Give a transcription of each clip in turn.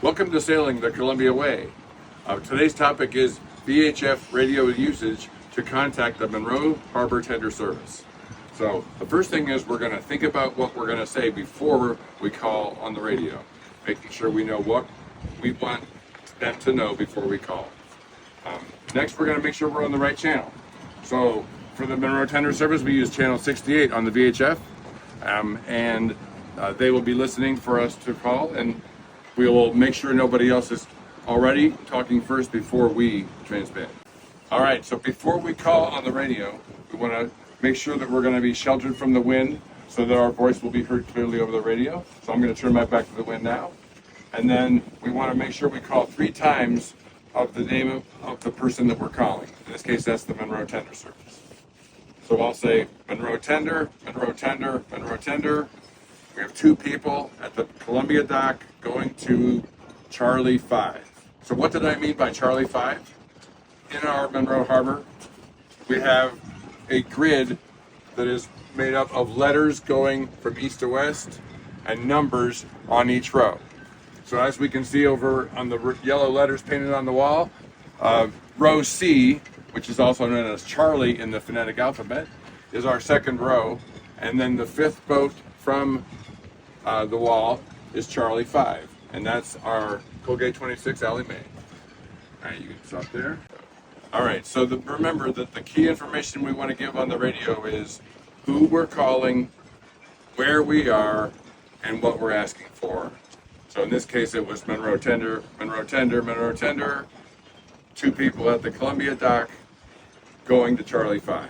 Welcome to Sailing the Columbia Way. Today's topic is VHF radio usage to contact the Monroe Harbor Tender Service. So the first thing is we're going to think about what we're going to say before we call on the radio, making sure we know what we want them to know before we call. Next, we're going to make sure we're on the right channel. So for the Monroe Tender Service, we use channel 68 on the VHF, and they will be listening for us to call, and we will make sure nobody else is already talking first before we transmit. All right, so before we call on the radio, we want to make sure that we're going to be sheltered from the wind so that our voice will be heard clearly over the radio. So I'm going to turn my back to the wind now. And then we want to make sure we call 3 times of the name of the person that we're calling. In this case, that's the Monroe Tender Service. So I'll say Monroe Tender, Monroe Tender, Monroe Tender. We have 2 people at the Columbia dock going to Charlie 5. So what did I mean by Charlie 5? In our Monroe Harbor, we have a grid that is made up of letters going from east to west and numbers on each row. So as we can see over on the yellow letters painted on the wall, row C, which is also known as Charlie in the phonetic alphabet, is our second row, and then the 5th boat from the wall is Charlie 5, and that's our Colgate 26 Allie Mae. All right, you can stop there. All right, so remember that the key information we want to give on the radio is who we're calling, where we are, and what we're asking for. So in this case, it was Monroe Tender, Monroe Tender, Monroe Tender, 2 people at the Columbia dock going to Charlie 5.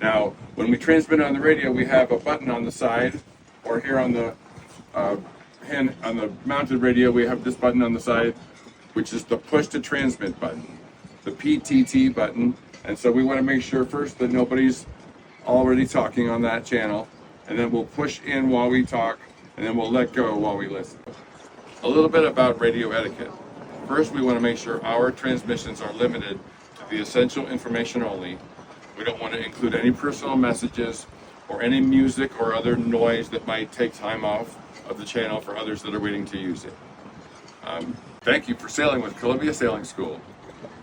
Now, when we transmit on the radio, we have a button on the side, or here on the mounted radio, we have this button on the side, which is the push to transmit button, the PTT button. And so we want to make sure first that nobody's already talking on that channel, and then we'll push in while we talk, and then we'll let go while we listen. A little bit about radio etiquette. First, we want to make sure our transmissions are limited to the essential information only. We don't want to include any personal messages or any music or other noise that might take time off of the channel for others that are waiting to use it. Thank you for sailing with Columbia Sailing School.